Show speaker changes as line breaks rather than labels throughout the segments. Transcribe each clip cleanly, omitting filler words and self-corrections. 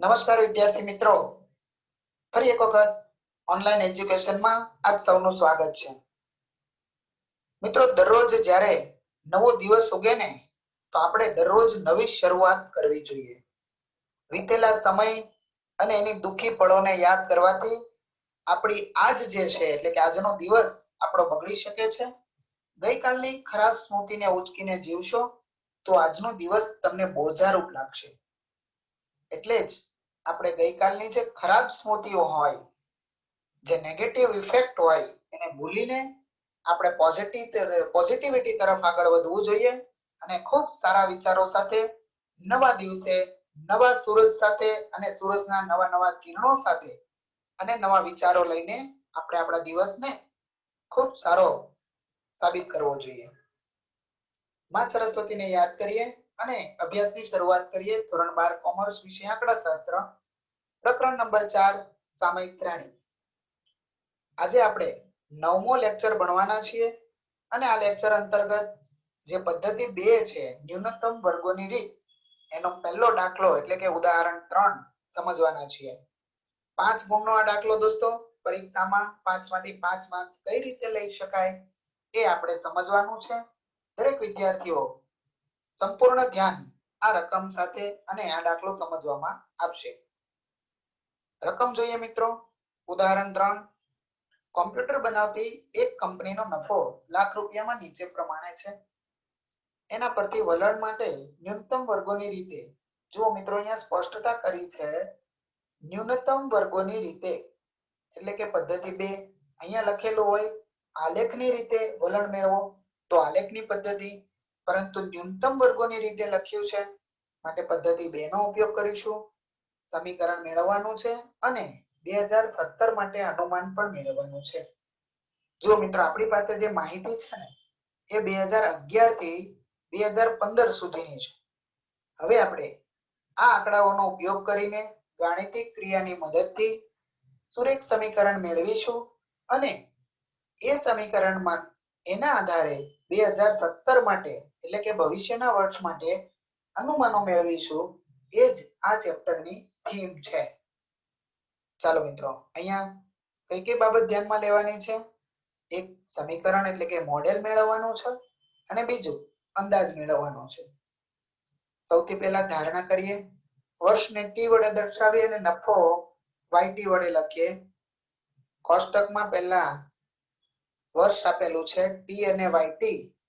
નમસ્કાર વિદ્યાર્થી મિત્રો, ફરી એક વખત ઓનલાઈન એજ્યુકેશનમાં આપ સૌનું સ્વાગત છે. મિત્રો, દરરોજ જ્યારે નવો દિવસ ઉગે ને તો આપણે દરરોજ નવી શરૂઆત કરવી જોઈએ. વીતેલા સમય અને એની દુઃખી પળોને યાદ કરવાથી આપણી આજ જે છે એટલે કે આજનો દિવસ આપણો બગડી શકે છે. ગઈકાલની ખરાબ સ્મૃતિને ઉચકીને જીવશો તો આજનો દિવસ તમને બોજારૂપ લાગશે. એટલે જ આપણે ગઈકાલની જે ખરાબ સ્મૃતિઓ હોય, જે નેગેટિવ ઇફેક્ટ હોય, એને ભૂલીને આપણે પોઝિટિવિટી તરફ આગળ વધવું જોઈએ અને ખૂબ સારા વિચારો સાથે નવા દિવસે નવા સૂરજ સાથે અને સૂરજના નવા નવા કિરણો સાથે અને નવા વિચારો લઈને આપણે આપણા દિવસને ખૂબ સારો સાબિત કરવો જોઈએ. માં સરસ્વતીને યાદ કરીએ અને અભ્યાસની શરૂઆત કરીએ. ધોરણ 12 કોમર્સ વિષય આંકડાશાસ્ત્ર, પ્રકરણ નંબર 4 સામયિક શ્રેણી. આજે આપણે 9મો લેક્ચર ભણવાના છીએ અને આ લેક્ચર અંતર્ગત જે પદ્ધતિ 2 છે, ન્યૂનતમ વર્ગોની રીત, એનો પહેલો દાખલો એટલે કે ઉદાહરણ 3 સમજવાના છીએ. 5 ગુણનો આ દાખલો દોસ્તો પરીક્ષામાં 5 માંથી 5 માર્ક્સ કઈ રીતે લઈ શકાય એ આપણે સમજવાનું છે. દરેક વિદ્યાર્થીઓ સંપૂર્ણ ધ્યાન આ રકમ સાથે અને આ દાખલો સમજવામાં આવશે. રકમ જોઈએ મિત્રો. ઉદાહરણ 3, કોમ્પ્યુટર બનાવતી એક કંપનીનો નફો લાખ રૂપિયામાં નીચે પ્રમાણે છે. એના પરથી વલણ માટે ન્યૂનતમ વર્ગોની રીતે, જો મિત્રો અહીંયા સ્પષ્ટતા કરી છે ન્યૂનતમ વર્ગોની રીતે એટલે કે પદ્ધતિ 2. અહીંયા લખેલું હોય આલેખની રીતે વલણ મેળવો તો આલેખની પદ્ધતિ, પરંતુ ન્યૂનતમ વર્ગોની રીતે લખ્યું છે માટે પદ્ધતિ 2 નો ઉપયોગ કરીશું. સમીકરણ મેળવવાનું છે અને 2017 માટે અનુમાન પણ મેળવવાનું છે. જો મિત્રો આપણી પાસે જે માહિતી છે ને એ 2011 થી 2015 સુધીની છે. હવે આપણે આ આંકડાઓનો ઉપયોગ કરીને ગાણિતિક ક્રિયાની મદદથી સુરેખ સમીકરણ મેળવીશું અને એ સમીકરણમાં એના આધારે 2017 માટે એટલે કે ભવિષ્યના વર્ષ માટે અનુમાનો મેળવીશું. એ જ આ ચેપ્ટરની થીમ છે. ચાલો મિત્રો, અહીંયા કઈ કઈ બાબત ધ્યાનમાં લેવાની છે? એક સમીકરણ એટલે કે મોડેલ મેળવવાનું છે અને બીજું અંદાજ મેળવવાનો છે. સૌથી પહેલા ધારણા કરીએ. વર્ષને ટી વડે દર્શાવી અને નફો yt વડે લખીએ. કોષ્ટકમાં પહેલા વર્ષ આપેલું છે ટી અને yt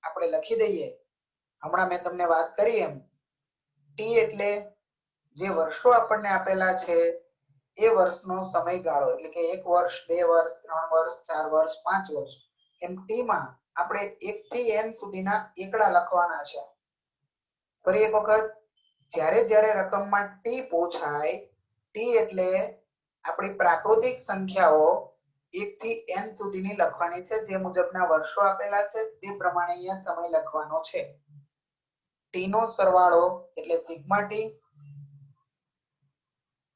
આપણે લખી દઈએ. હમણાં મેં તમને વાત કરી એમ ટી એટલે જે વર્ષો આપણને આપેલા છે એ વર્ષનો સમયગાળો એટલે કે 1 વર્ષ, 2 વર્ષ, 3 વર્ષ, 4 વર્ષ, 5 વર્ષ, એમ ટી માં આપણે 1 થી n સુધીના એકડા લખવાના છે. ફરી એક વખત, જ્યારે જ્યારે રકમમાં ટી પૂછાય, ટી એટલે આપણી પ્રાકૃતિક સંખ્યાઓ 1 થી n સુધીની લખવાની છે. જે મુજબના વર્ષો આપેલા છે તે પ્રમાણે અહીંયા સમય લખવાનો છે. ટી નો સરવાળો એટલે સિગ્મા ટી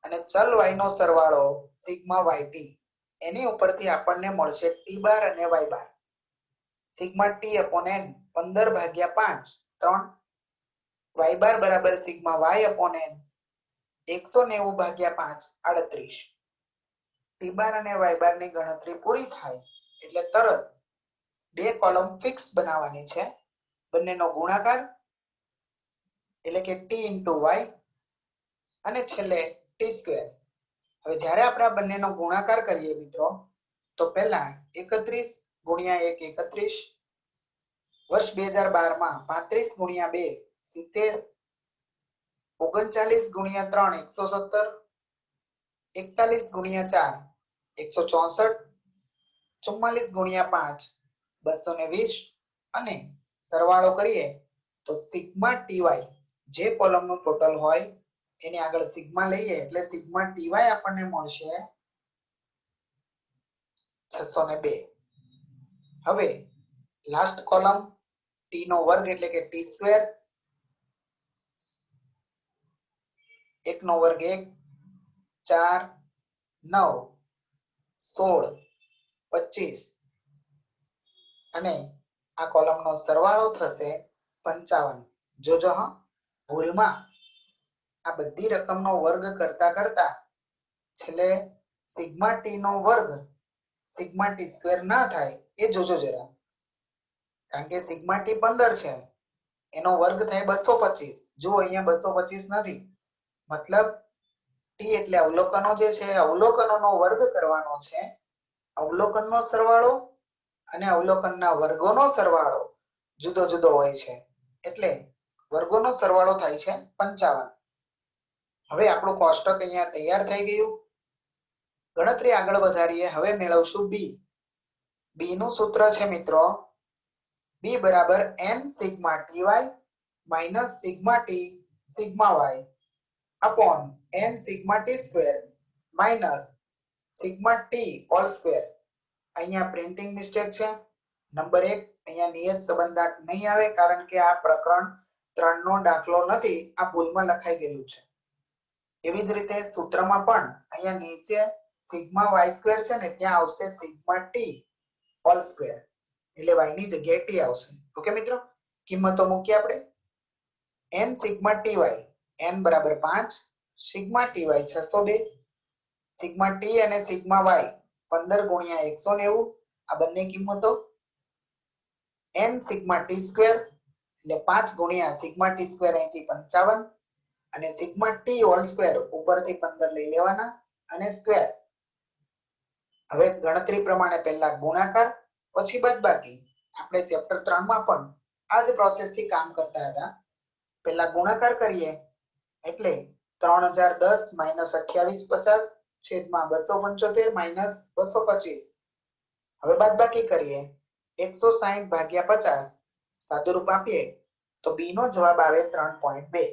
અને ચલ y નો સરવાળો સિગ્મા yt. એની ઉપરથી આપણને મળશે ટી બાર અને y bar. Sigma T upon n 15/5 3, y bar બરાબર sigma y upon n 190/5 38. T bar અને y બાર ની ગણતરી પૂરી થાય એટલે તરત બે કોલમ ફિક્સ બનાવવાની છે. બંનેનો ગુણાકાર એટલે કે t * y અને છેલ્લે t². હવે જ્યારે આપણે આ બંનેનો ગુણાકાર કરીએ મિત્રો તો પહેલા 31 ગુણ્યા 1 31, વર્ષ 2012 માં 35 ગુણ્યા 2 70, 39 ગુણ્યા 3 117, 41 ગુણ્યા 4 164, 44 ગુણ્યા 5 220 અને સરવાળો કરીએ તો સિગ્મા ટી જે કોલમનું ટોટલ હોય એની આગળ સિગ્મા લઈએ એટલે સિગ્મા ટી આપણને મળશે 602. હવે લાસ્ટ કોલમ ટી નો વર્ગ એટલે કે t², 1 નો વર્ગ 1, 4, 9, 16, 25 અને આ કોલમનો સરવાળો થશે 55. જોજો હા, ભૂલમાં આ બધી રકમનો વર્ગ કરતા કરતા છેલ્લે સિગ્મા ટી નો વર્ગ સિગ્મા ટી સ્ક્વેર ના થાય એ જોજો જરા, કારણ કે સિગ્મા ટી 15 છે, એનો વર્ગ થાય 225. જો અહીંયા 225 નથી, મતલબ ટી એટલે અવલોકનો જે છે અવલોકનોનો વર્ગ કરવાનો છે. અવલોકનનો સરવાળો અને અવલોકનના વર્ગોનો સરવાળો જુદો જુદો હોય છે, એટલે વર્ગોનો સરવાળો થાય છે 55. હવે આપણું કોષ્ટક અહીંયા તૈયાર થઈ ગયું. ગણતરી આગળ વધારીએ. હવે મેળવશું બી. બી નું સૂત્ર છે મિત્રો બી બરાબર n sigma T minus sigma T sigma Y upon n sigma T square minus sigma T whole square. અહીંયા પ્રિન્ટિંગ મિસ્ટેક છે. નંબર 1 અહીંયા નિયત સંબંધાંક નહીં આવે, કારણ કે આ પ્રકરણ 3 નો દાખલો નથી, આ ભૂલમાં લખાઈ ગયેલું છે. એવી જ રીતે સૂત્રમાં પણ અહીંયા નીચે સિગ્મા વાય સ્ક્વેર છે ને, ત્યાં આવશે સિગ્મા ટી હોલ સ્ક્વેર, એટલે y ની જગ્યાએ ટી આવશે. ઓકે મિત્રો, કિંમતો મૂકીએ આપણે. n sigma T Y n બરાબર 5, sigma T Y 602, sigma T અને સિગ્મા વાય 15 ગુણ્યા 190, આ બંને કિંમતો. n સિગ્મા ટી સ્ક્વેર એટલે 5 ગુણ્યા સિગ્મા ટી સ્ક્વેર અહીંથી 55 અને સિગ્મા ટી હોલ સ્ક્વેર ઉપરથી 15 લઈ લેવાના અને સ્ક્વેર. હવે ગણતરી પ્રમાણે પહેલા ગુણાકાર પછી બાદબાકી. આપણે ચેપ્ટર 3 માં પણ આ જ પ્રોસેસ થી કામ કરતા હતા. પહેલા ગુણાકાર કરીએ એટલે 3010 માઈનસ 2850 છેદમાં 275 માઈનસ 225. હવે બાદબાકી કરીએ 160 ભાગ્યા 50 સાદુરૂપ આપીએ તો બી નો જવાબ આવે 3.2.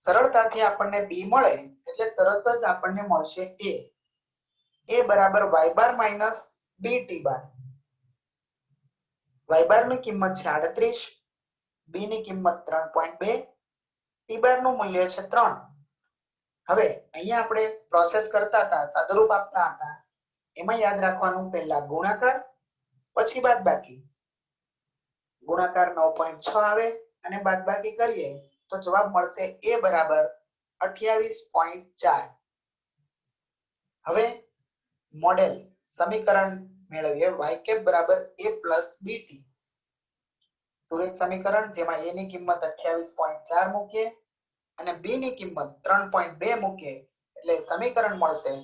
સરળતાથી આપણને બી મળે એટલે તરત જ આપણને મળશે એ. એ બરાબર y બાર માઇનસ બી ટી બાર. y બાર ની કિંમત છે 38, બી ની કિંમત 3.2, ટી બાર નું મૂલ્ય છે 3. હવે અહીંયા આપણે પ્રોસેસ કરતા હતા, સાદુરૂપ આપતા હતા, એમાં યાદ રાખવાનું પહેલા ગુણાકાર પછી બાદબાકી. ગુણાકાર 9.6 આવે અને બાદબાકી કરીએ તો જવાબ મળશે એ બરાબર 28.4. હવે મોડેલ સમીકરણ મેળવીએ y કેપ બરાબર a પ્લસ બીટી. સુરેખ સમીકરણ જેમાં a ની કિંમત 28.4 મૂકીએ અને b ની કિંમત 3.2 મૂકીએ એટલે સમીકરણ મળશે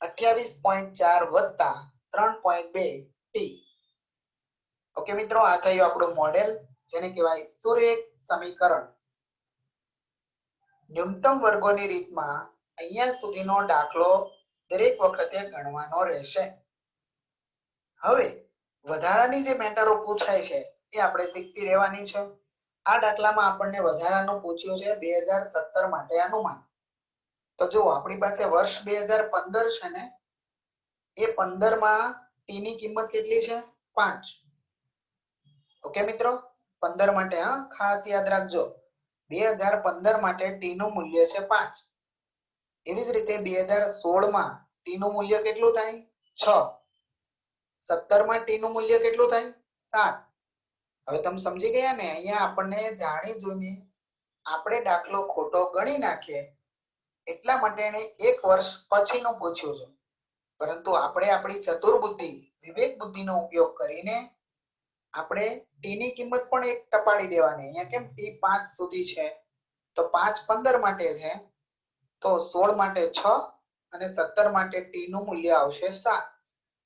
28.4 વત્તા 3.2 ટી. ઓકે મિત્રો, આ થયું આપણું મોડેલ, જેને કહેવાય સુરેખ સમીકરણ. ન્યૂનતમ વર્ગોની રીતમાં અહીંયા સુધીનો દાખલો દરેક વખતે ગણવાનો રહેશે. હવે વધારાની જે મેટરો પૂછાય છે એ આપણે શીખતી રહેવાની છે. આ દાખલામાં આપણને વધારાનું પૂછ્યું છે 2017 માટે અનુમાન. તો જો આપણી પાસે વર્ષ 2015 છે ને, એ 15 માં ટી ની કિંમત કેટલી છે? 5. ઓકે મિત્રો, 15 માટે ખાસ યાદ રાખજો, 2015 માટે ટી નું મૂલ્ય છે 5. એવી જ રીતે 2016 માં ટી નું મૂલ્ય કેટલું થાય? 6. 17 માં ટી નું મૂલ્ય કેટલું થાય? 7. હવે તમે સમજી ગયા ને? અહીંયા આપણને જાણી જોઈને આપણે દાખલો ખોટો ગણી નાખીએ એટલા માટે એને 1 વર્ષ પછીનું પૂછ્યું છે, પરંતુ આપણે આપણી ચતુર બુદ્ધિ, વિવેક બુદ્ધિનો ઉપયોગ કરીને આપણે ટી ની કિંમત પણ એક ટપાડી દેવાની. અહીંયા કેમ ટી 5 સુધી છે, તો 5 15 માટે છે, તો 16 માટે 6 અને 17 માટે ટી નું મૂલ્ય આવશે 7.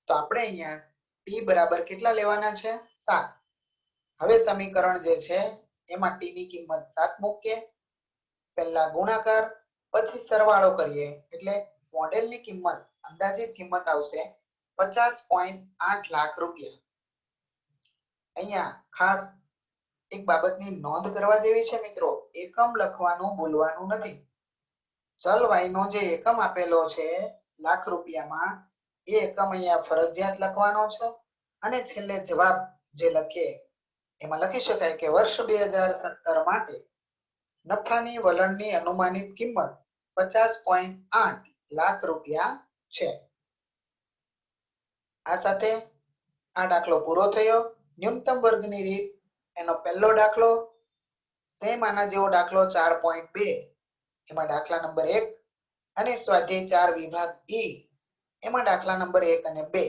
તો આપણે અહીંયા ટી બરાબર કેટલા લેવાના છે? 7. હવે સમીકરણ જે છે એમાં ટી ની કિંમત 7 મૂકીએ, પહેલા ગુણાકાર પછી સરવાળો કરીએ એટલે મોડેલની કિંમત, અંદાજિત કિંમત આવશે 50.8 લાખ રૂપિયા. અહીંયા ખાસ એક બાબતની નોંધ કરવા જેવી છે મિત્રો, એકમ લખવાનું ભૂલવાનું નથી. ચલ y નો જે એકમ આપેલો છે લાખ રૂપિયામાં, એ એકમ અહીંયા ફરજિયાત લખવાનો છે અને છેલ્લે જવાબ જે લખીએ એમાં લખી શકાય કે વર્ષ 2017 માટે નફાની વલણની અનુમાનિત કિંમત 50.8 લાખ રૂપિયા છે. આ સાથે આ દાખલો પૂરો થયો. ન્યૂનતમ વર્ગની રીત એનો પહેલો દાખલો સેમ આના જેવો દાખલો 4.2 એમાં દાખલા નંબર 1 અને સ્વાધ્યાય 4 વિભાગ ઈ એમાં દાખલા નંબર 1 અને 2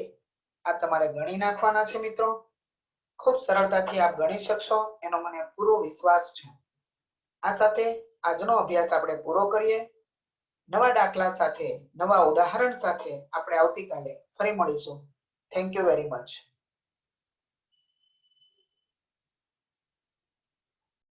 આ તમારે ગણી નાખવાના છે મિત્રો. ખૂબ સરળતાથી આપ ગણી શકશો એનો મને પૂરો વિશ્વાસ છે. આ સાથે આજનો અભ્યાસ આપણે પૂરો કરીએ. નવા દાખલા સાથે નવા ઉદાહરણ સાથે આપણે આવતીકાલે ફરી મળીશું. Thank you very much.